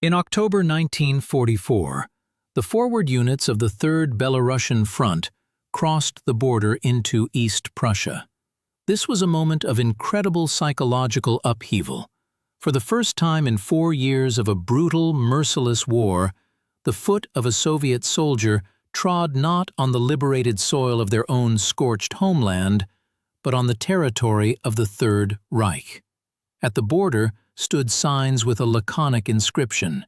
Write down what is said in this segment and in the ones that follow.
In October 1944, the forward units of the Third Belarusian Front crossed the border into East Prussia. This was a moment of incredible psychological upheaval. For the first time in 4 years of a brutal, merciless war, the foot of a Soviet soldier trod not on the liberated soil of their own scorched homeland, but on the territory of the Third Reich. At the border stood signs with a laconic inscription,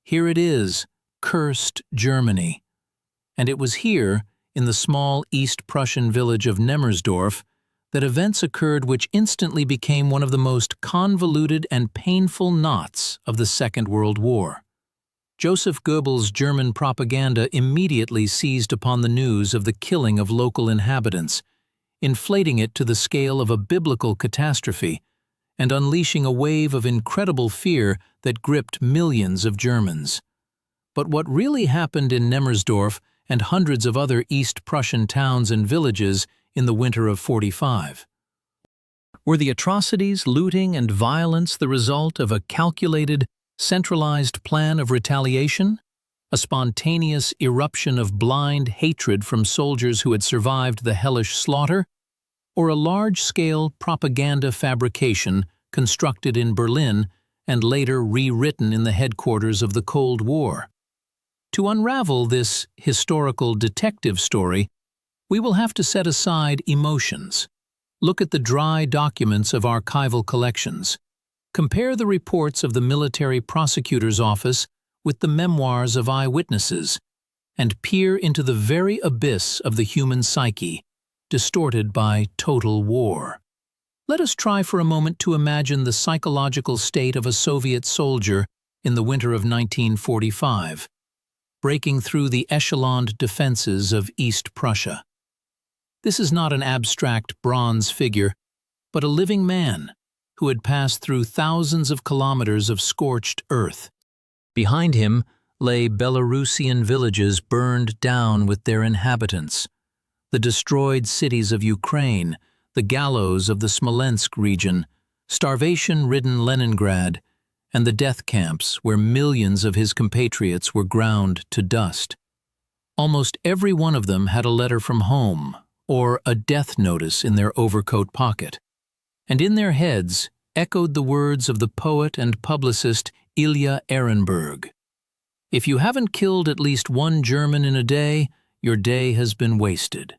"Here it is, cursed Germany." And it was here, in the small East Prussian village of Nemmersdorf, that events occurred which instantly became one of the most convoluted and painful knots of the Second World War. Joseph Goebbels' German propaganda immediately seized upon the news of the killing of local inhabitants, inflating it to the scale of a biblical catastrophe, and unleashing a wave of incredible fear that gripped millions of Germans. But what really happened in Nemmersdorf and hundreds of other East Prussian towns and villages in the winter of '45? Were the atrocities, looting, and violence the result of a calculated, centralized plan of retaliation? A spontaneous eruption of blind hatred from soldiers who had survived the hellish slaughter? Or a large-scale propaganda fabrication constructed in Berlin and later rewritten in the headquarters of the Cold War? To unravel this historical detective story, we will have to set aside emotions. Look at the dry documents of archival collections. Compare the reports of the military prosecutor's office with the memoirs of eyewitnesses, and peer into the very abyss of the human psyche, distorted by total war. Let us try for a moment to imagine the psychological state of a Soviet soldier in the winter of 1945, breaking through the echeloned defenses of East Prussia. This is not an abstract bronze figure, but a living man who had passed through thousands of kilometers of scorched earth. Behind him lay Belarusian villages burned down with their inhabitants, the destroyed cities of Ukraine, the gallows of the Smolensk region, starvation-ridden Leningrad, and the death camps where millions of his compatriots were ground to dust. Almost every one of them had a letter from home, or a death notice in their overcoat pocket, and in their heads echoed the words of the poet and publicist Ilya Ehrenberg. "If you haven't killed at least one German in a day, your day has been wasted."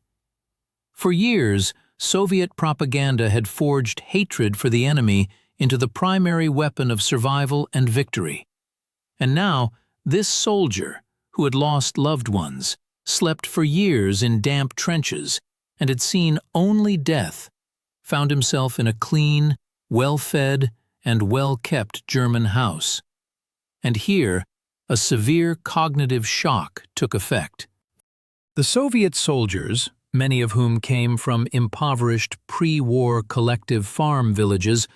For years, Soviet propaganda had forged hatred for the enemy into the primary weapon of survival and victory. And now, this soldier, who had lost loved ones, slept for years in damp trenches, and had seen only death, found himself in a clean, well-fed, and well-kept German house. And here, a severe cognitive shock took effect. The Soviet soldiers, many of whom came from impoverished pre-war collective farm villages,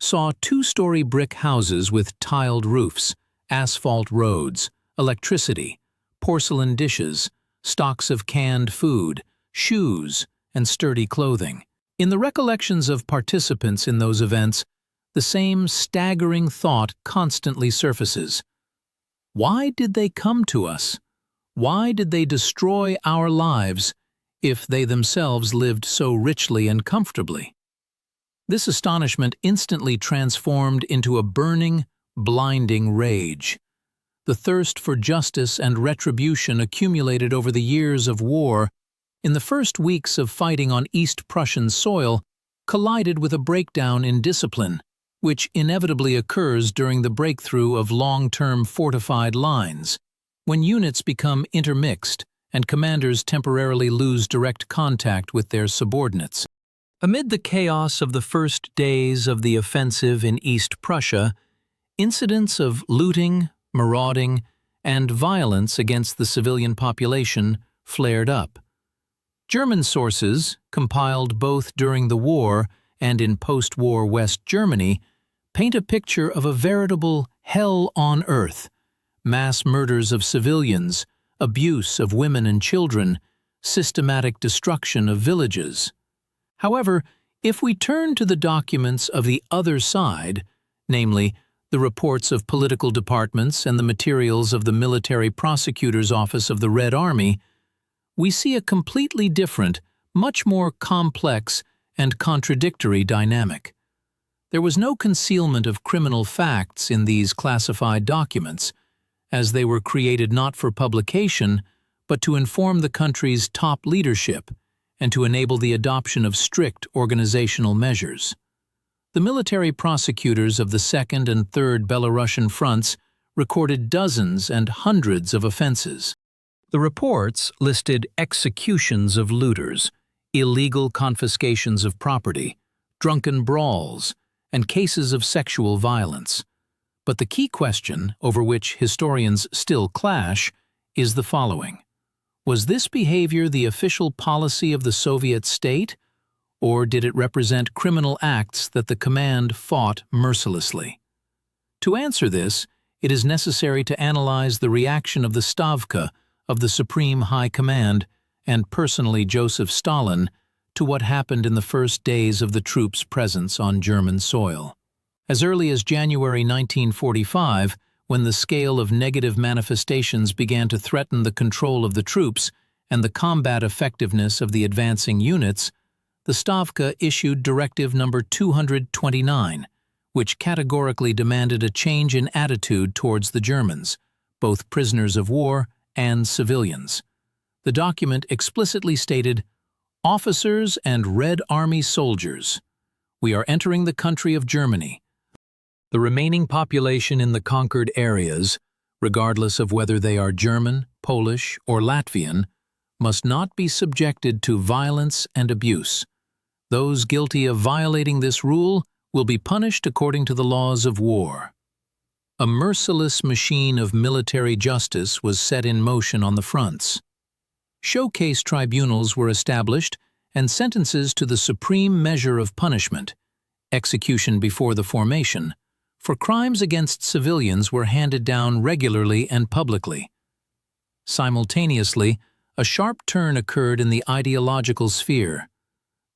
saw 2-story brick houses with tiled roofs, asphalt roads, electricity, porcelain dishes, stocks of canned food, shoes, and sturdy clothing. In the recollections of participants in those events, the same staggering thought constantly surfaces. Why did they come to us? Why did they destroy our lives if they themselves lived so richly and comfortably? This astonishment instantly transformed into a burning, blinding rage. The thirst for justice and retribution accumulated over the years of war in the first weeks of fighting on East Prussian soil collided with a breakdown in discipline, which inevitably occurs during the breakthrough of long-term fortified lines, when units become intermixed and commanders temporarily lose direct contact with their subordinates. Amid the chaos of the first days of the offensive in East Prussia, incidents of looting, marauding, and violence against the civilian population flared up. German sources, compiled both during the war and in post-war West Germany, paint a picture of a veritable hell on earth: mass murders of civilians, abuse of women and children, systematic destruction of villages. However, if we turn to the documents of the other side, namely, the reports of political departments and the materials of the military prosecutor's office of the Red Army, we see a completely different, much more complex and contradictory dynamic. There was no concealment of criminal facts in these classified documents, as they were created not for publication, but to inform the country's top leadership and to enable the adoption of strict organizational measures. The military prosecutors of the Second and Third Belarusian fronts recorded dozens and hundreds of offenses. The reports listed executions of looters, illegal confiscations of property, drunken brawls, and cases of sexual violence. But the key question, over which historians still clash, is the following. Was this behavior the official policy of the Soviet state, or did it represent criminal acts that the command fought mercilessly? To answer this, it is necessary to analyze the reaction of the Stavka of the Supreme High Command and personally Joseph Stalin to what happened in the first days of the troops' presence on German soil. As early as January 1945, when the scale of negative manifestations began to threaten the control of the troops and the combat effectiveness of the advancing units, the Stavka issued Directive No. 229, which categorically demanded a change in attitude towards the Germans, both prisoners of war and civilians. The document explicitly stated, "Officers and Red Army soldiers, we are entering the country of Germany. The remaining population in the conquered areas, regardless of whether they are German, Polish, or Latvian, must not be subjected to violence and abuse. Those guilty of violating this rule will be punished according to the laws of war." A merciless machine of military justice was set in motion on the fronts. Showcase tribunals were established and sentences to the supreme measure of punishment, execution before the formation, for crimes against civilians were handed down regularly and publicly. Simultaneously, a sharp turn occurred in the ideological sphere.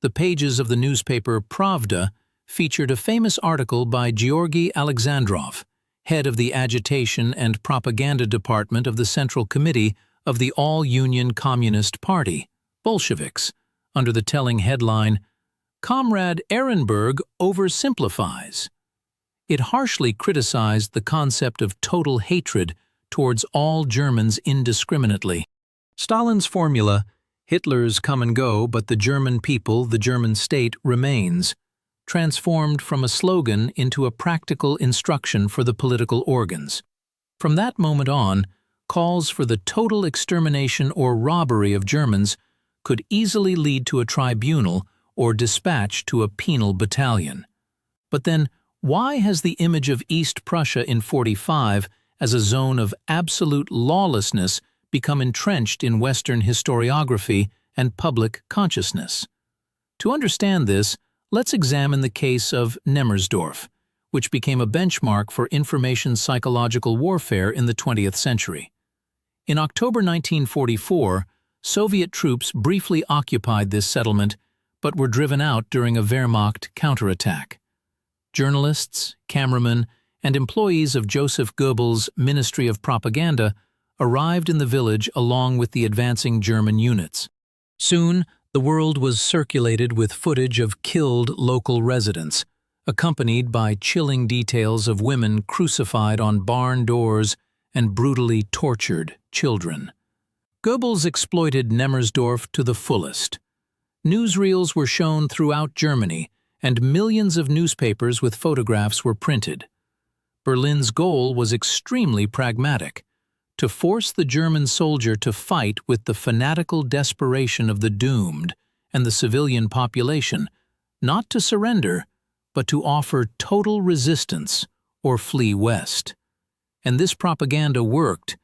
The pages of the newspaper Pravda featured a famous article by Georgy Alexandrov, head of the Agitation and Propaganda Department of the Central Committee of the All-Union Communist Party, Bolsheviks, under the telling headline, "Comrade Ehrenberg oversimplifies." It harshly criticized the concept of total hatred towards all Germans indiscriminately. Stalin's formula, "Hitler's come and go, but the German people, the German state, remains," transformed from a slogan into a practical instruction for the political organs. From that moment on, calls for the total extermination or robbery of Germans could easily lead to a tribunal or dispatch to a penal battalion. But then, why has the image of East Prussia in '45 as a zone of absolute lawlessness become entrenched in Western historiography and public consciousness? To understand this, let's examine the case of Nemmersdorf, which became a benchmark for information psychological warfare in the 20th century. In October 1944, Soviet troops briefly occupied this settlement, but were driven out during a Wehrmacht counterattack. Journalists, cameramen, and employees of Joseph Goebbels' Ministry of Propaganda arrived in the village along with the advancing German units. Soon, the world was circulated with footage of killed local residents, accompanied by chilling details of women crucified on barn doors and brutally tortured children. Goebbels exploited Nemmersdorf to the fullest. Newsreels were shown throughout Germany, and millions of newspapers with photographs were printed. Berlin's goal was extremely pragmatic: to force the German soldier to fight with the fanatical desperation of the doomed and the civilian population, not to surrender, but to offer total resistance or flee west. And this propaganda worked,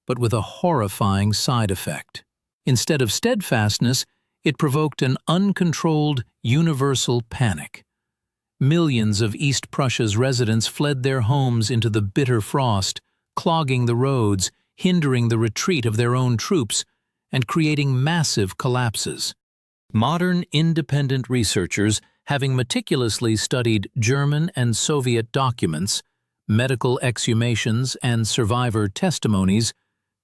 but with a horrifying side effect. Instead of steadfastness, it provoked an uncontrolled, universal panic. Millions of East Prussia's residents fled their homes into the bitter frost, clogging the roads, hindering the retreat of their own troops, and creating massive collapses. Modern independent researchers, having meticulously studied German and Soviet documents, medical exhumations, and survivor testimonies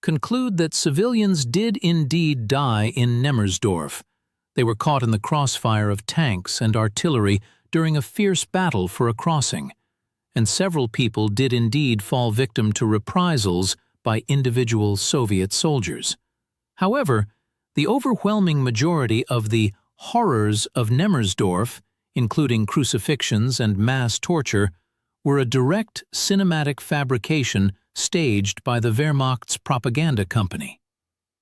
conclude that civilians did indeed die in Nemmersdorf. They were caught in the crossfire of tanks and artillery during a fierce battle for a crossing, and several people did indeed fall victim to reprisals by individual Soviet soldiers. However, the overwhelming majority of the horrors of Nemmersdorf, including crucifixions and mass torture, were a direct cinematic fabrication staged by the Wehrmacht's propaganda company.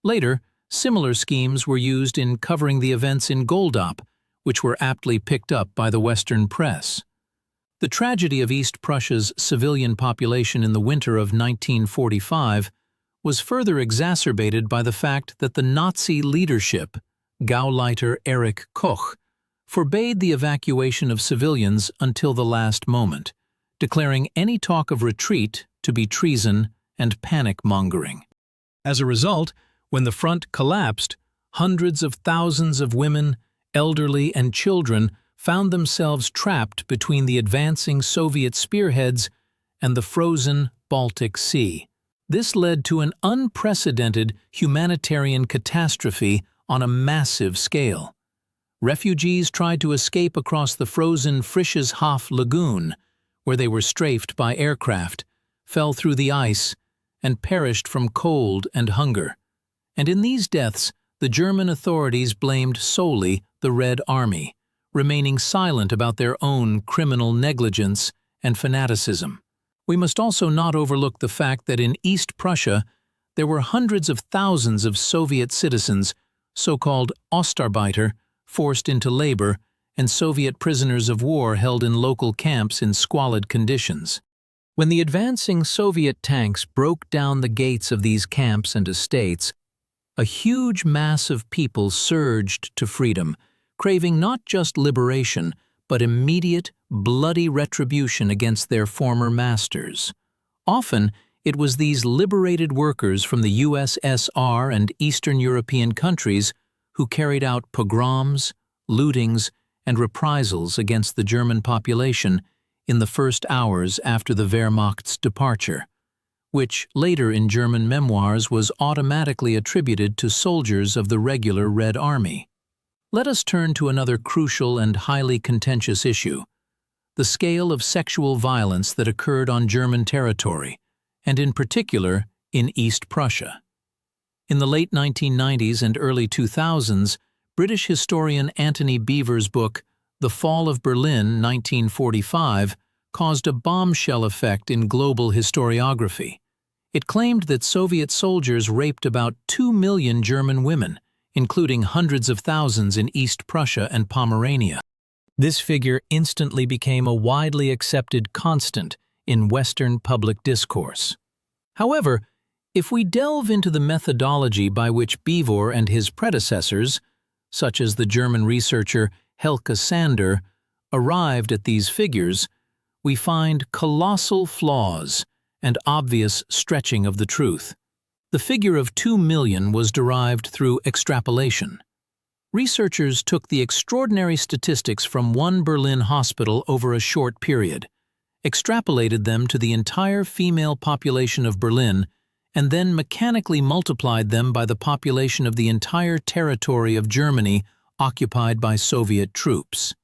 Later, similar schemes were used in covering the events in Goldop, which were aptly picked up by the Western press. The tragedy of East Prussia's civilian population in the winter of 1945 was further exacerbated by the fact that the Nazi leadership, Gauleiter Erich Koch, forbade the evacuation of civilians until the last moment, declaring any talk of retreat to be treason and panic-mongering. As a result, when the front collapsed, hundreds of thousands of women, elderly, and children found themselves trapped between the advancing Soviet spearheads and the frozen Baltic Sea. This led to an unprecedented humanitarian catastrophe on a massive scale. Refugees tried to escape across the frozen Frischeshof Lagoon, where they were strafed by aircraft, fell through the ice, and perished from cold and hunger. And in these deaths, the German authorities blamed solely the Red Army, remaining silent about their own criminal negligence and fanaticism. We must also not overlook the fact that in East Prussia, there were hundreds of thousands of Soviet citizens, so-called Ostarbeiter, forced into labor, and Soviet prisoners of war held in local camps in squalid conditions. When the advancing Soviet tanks broke down the gates of these camps and estates, a huge mass of people surged to freedom, craving not just liberation, but immediate, bloody retribution against their former masters. Often, it was these liberated workers from the USSR and Eastern European countries who carried out pogroms, lootings, and reprisals against the German population in the first hours after the Wehrmacht's departure, which later in German memoirs was automatically attributed to soldiers of the regular Red Army. Let us turn to another crucial and highly contentious issue: the scale of sexual violence that occurred on German territory, and in particular in East Prussia. In the late 1990s and early 2000s, British historian Anthony Beevor's book, The Fall of Berlin, 1945, caused a bombshell effect in global historiography. It claimed that Soviet soldiers raped about 2 million German women, including hundreds of thousands in East Prussia and Pomerania. This figure instantly became a widely accepted constant in Western public discourse. However, if we delve into the methodology by which Beevor and his predecessors, such as the German researcher Helke Sander, arrived at these figures, we find colossal flaws and obvious stretching of the truth. The figure of 2 million was derived through extrapolation. Researchers took the extraordinary statistics from one Berlin hospital over a short period, extrapolated them to the entire female population of Berlin, and then mechanically multiplied them by the population of the entire territory of Germany occupied by Soviet troops.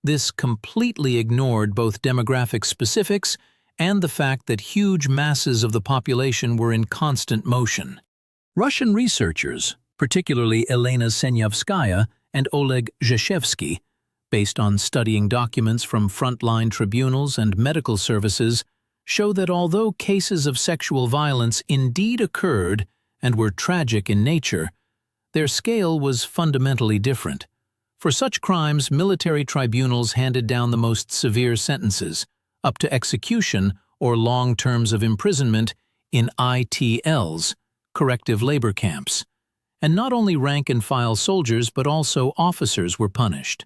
This completely ignored both demographic specifics and the fact that huge masses of the population were in constant motion. Russian researchers, particularly Elena Senyavskaya and Oleg Zheshevsky, based on studying documents from frontline tribunals and medical services, show that although cases of sexual violence indeed occurred and were tragic in nature, their scale was fundamentally different. For such crimes, military tribunals handed down the most severe sentences, up to execution or long terms of imprisonment in ITLs, corrective labor camps. And not only rank-and-file soldiers but also officers were punished.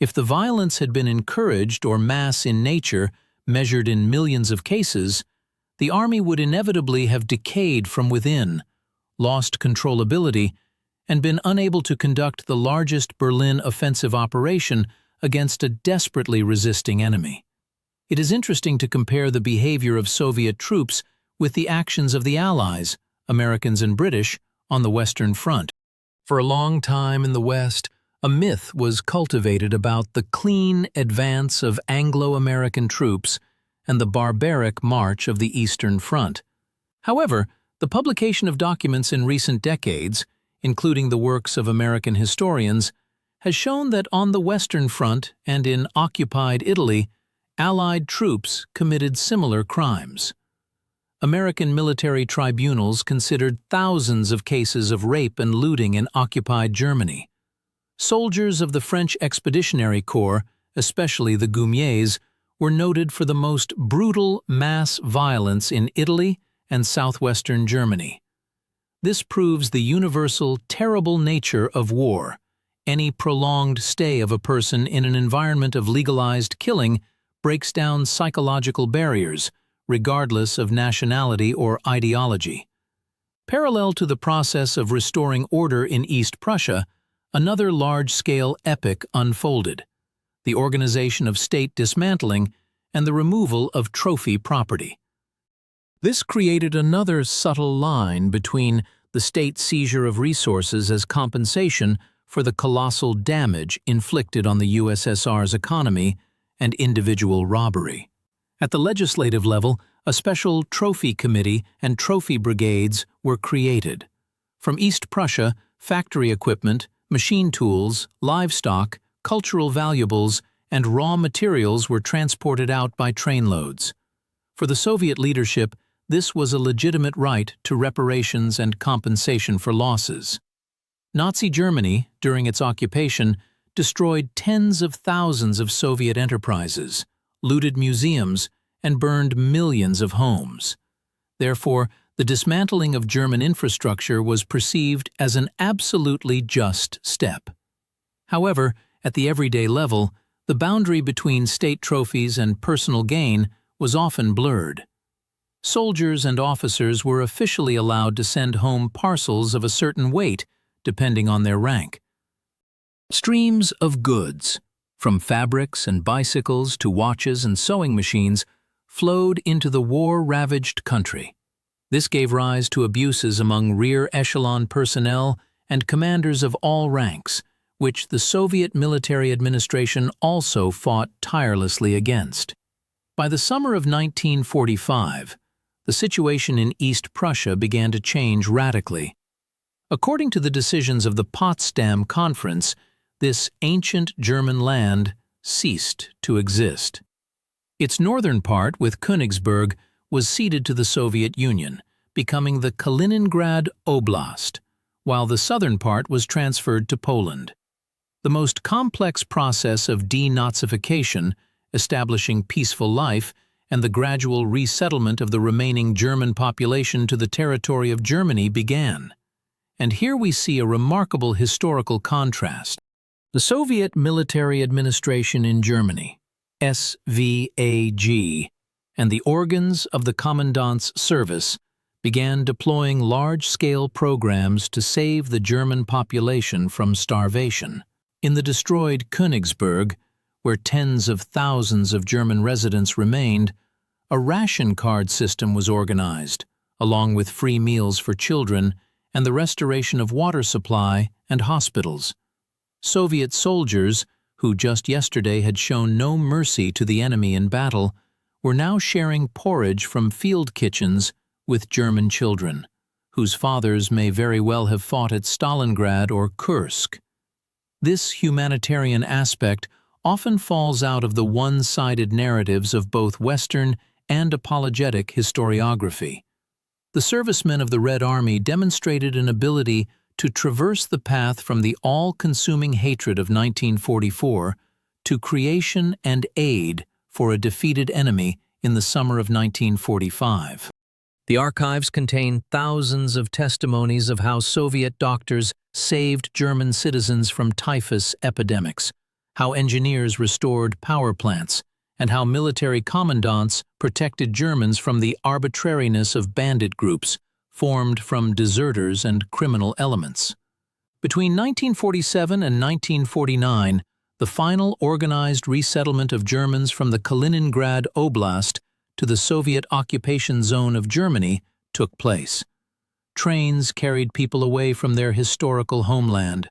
If the violence had been encouraged or mass in nature, measured in millions of cases, the army would inevitably have decayed from within, lost controllability, and been unable to conduct the largest Berlin offensive operation against a desperately resisting enemy. It is interesting to compare the behavior of Soviet troops with the actions of the Allies, Americans and British, on the Western Front. For a long time in the West, a myth was cultivated about the clean advance of Anglo-American troops and the barbaric march of the Eastern Front. However, the publication of documents in recent decades, including the works of American historians, has shown that on the Western Front and in occupied Italy, Allied troops committed similar crimes. American military tribunals considered thousands of cases of rape and looting in occupied Germany. Soldiers of the French Expeditionary Corps, especially the Goumiers, were noted for the most brutal mass violence in Italy and southwestern Germany. This proves the universal, terrible nature of war. Any prolonged stay of a person in an environment of legalized killing breaks down psychological barriers, regardless of nationality or ideology. Parallel to the process of restoring order in East Prussia, another large-scale epic unfolded: the organization of state dismantling and the removal of trophy property. This created another subtle line between the state seizure of resources as compensation for the colossal damage inflicted on the USSR's economy and individual robbery. At the legislative level, a special trophy committee and trophy brigades were created. From East Prussia, factory equipment, machine tools, livestock, cultural valuables, and raw materials were transported out by trainloads. For the Soviet leadership, this was a legitimate right to reparations and compensation for losses. Nazi Germany, during its occupation, destroyed tens of thousands of Soviet enterprises, looted museums, and burned millions of homes. Therefore, the dismantling of German infrastructure was perceived as an absolutely just step. However, at the everyday level, the boundary between state trophies and personal gain was often blurred. Soldiers and officers were officially allowed to send home parcels of a certain weight, depending on their rank. Streams of goods, from fabrics and bicycles to watches and sewing machines, flowed into the war-ravaged country. This gave rise to abuses among rear echelon personnel and commanders of all ranks, which the Soviet military administration also fought tirelessly against. By the summer of 1945, the situation in East Prussia began to change radically. According to the decisions of the Potsdam Conference, this ancient German land ceased to exist. Its northern part, with Königsberg, was ceded to the Soviet Union, becoming the Kaliningrad Oblast, while the southern part was transferred to Poland. The most complex process of denazification, establishing peaceful life, and the gradual resettlement of the remaining German population to the territory of Germany began. And here we see a remarkable historical contrast. The Soviet military administration in Germany, SVAG, and the organs of the Commandant's service began deploying large-scale programs to save the German population from starvation. In the destroyed Königsberg, where tens of thousands of German residents remained, a ration card system was organized, along with free meals for children and the restoration of water supply and hospitals. Soviet soldiers, who just yesterday had shown no mercy to the enemy in battle, were now sharing porridge from field kitchens with German children, whose fathers may very well have fought at Stalingrad or Kursk. This humanitarian aspect often falls out of the one-sided narratives of both Western and apologetic historiography. The servicemen of the Red Army demonstrated an ability to traverse the path from the all-consuming hatred of 1944 to creation and aid for a defeated enemy in the summer of 1945. The archives contain thousands of testimonies of how Soviet doctors saved German citizens from typhus epidemics, how engineers restored power plants, and how military commandants protected Germans from the arbitrariness of bandit groups formed from deserters and criminal elements. Between 1947 and 1949, the final organized resettlement of Germans from the Kaliningrad Oblast to the Soviet occupation zone of Germany took place. Trains carried people away from their historical homeland.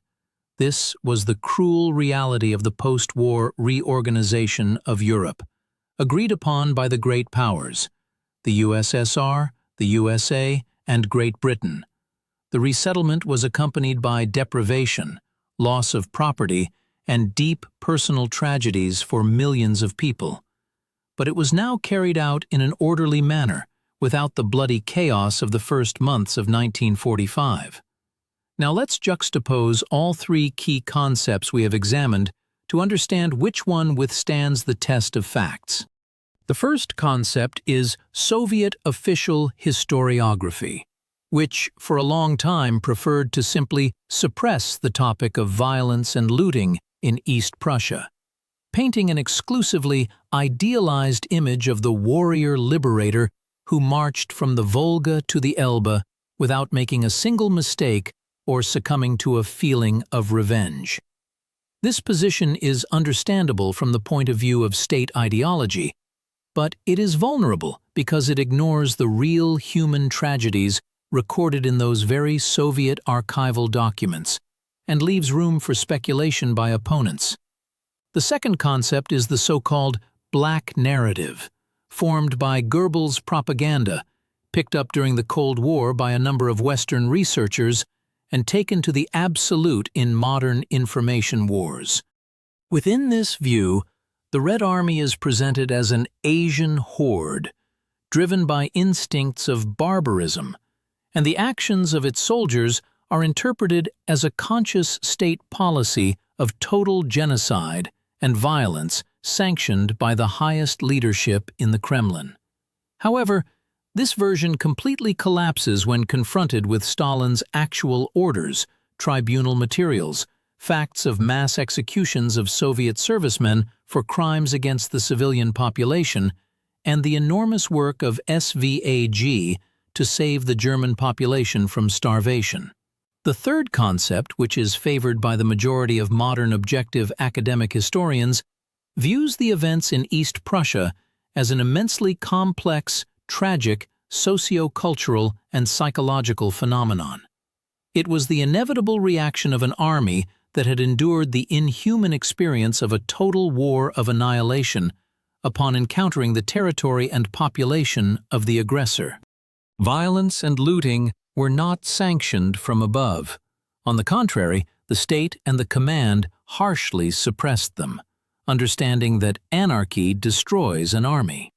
This was the cruel reality of the post-war reorganization of Europe, agreed upon by the great powers, the USSR, the USA, and Great Britain. The resettlement was accompanied by deprivation, loss of property, and deep personal tragedies for millions of people. But it was now carried out in an orderly manner, without the bloody chaos of the first months of 1945. Now let's juxtapose all three key concepts we have examined to understand which one withstands the test of facts. The first concept is Soviet official historiography, which for a long time preferred to simply suppress the topic of violence and looting in East Prussia, painting an exclusively idealized image of the warrior liberator who marched from the Volga to the Elbe without making a single mistake or succumbing to a feeling of revenge. This position is understandable from the point of view of state ideology, but it is vulnerable because it ignores the real human tragedies recorded in those very Soviet archival documents and leaves room for speculation by opponents. The second concept is the so-called black narrative, formed by Goebbels' propaganda, picked up during the Cold War by a number of Western researchers and taken to the absolute in modern information wars. Within this view, the Red Army is presented as an Asian horde, driven by instincts of barbarism, and the actions of its soldiers are interpreted as a conscious state policy of total genocide and violence sanctioned by the highest leadership in the Kremlin. However, this version completely collapses when confronted with Stalin's actual orders, tribunal materials, facts of mass executions of Soviet servicemen for crimes against the civilian population, and the enormous work of SVAG to save the German population from starvation. The third concept, which is favored by the majority of modern objective academic historians, views the events in East Prussia as an immensely complex, tragic, socio-cultural, and psychological phenomenon. It was the inevitable reaction of an army that had endured the inhuman experience of a total war of annihilation upon encountering the territory and population of the aggressor. Violence and looting were not sanctioned from above. On the contrary, the state and the command harshly suppressed them, understanding that anarchy destroys an army.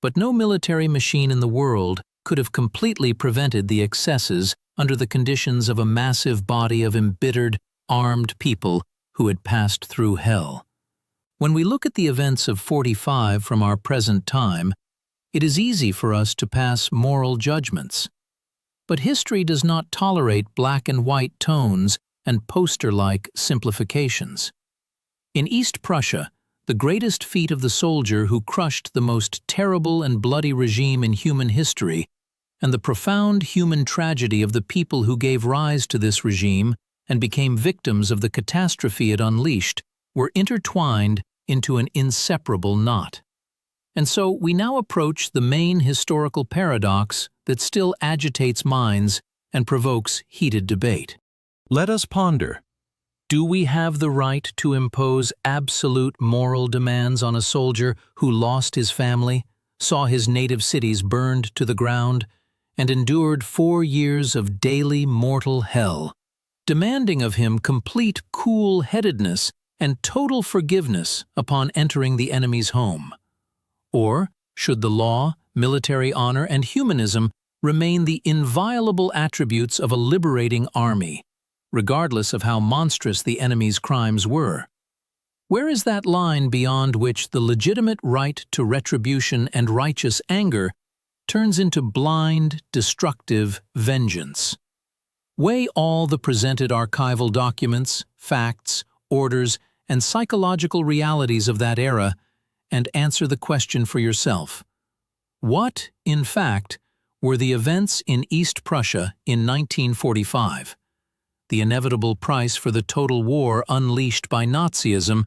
But no military machine in the world could have completely prevented the excesses under the conditions of a massive body of embittered, armed people who had passed through hell. When we look at the events of 45 from our present time, it is easy for us to pass moral judgments. But history does not tolerate black and white tones and poster-like simplifications. In East Prussia, the greatest feat of the soldier who crushed the most terrible and bloody regime in human history, and the profound human tragedy of the people who gave rise to this regime and became victims of the catastrophe it unleashed, were intertwined into an inseparable knot. And so we now approach the main historical paradox that still agitates minds and provokes heated debate. Let us ponder. Do we have the right to impose absolute moral demands on a soldier who lost his family, saw his native cities burned to the ground, and endured 4 years of daily mortal hell, demanding of him complete cool-headedness and total forgiveness upon entering the enemy's home? Or should the law, military honor, and humanism remain the inviolable attributes of a liberating army, regardless of how monstrous the enemy's crimes were? Where is that line beyond which the legitimate right to retribution and righteous anger turns into blind, destructive vengeance? Weigh all the presented archival documents, facts, orders, and psychological realities of that era and answer the question for yourself. What, in fact, were the events in East Prussia in 1945? The inevitable price for the total war unleashed by Nazism,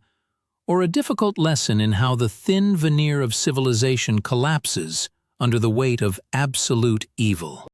or a difficult lesson in how the thin veneer of civilization collapses under the weight of absolute evil.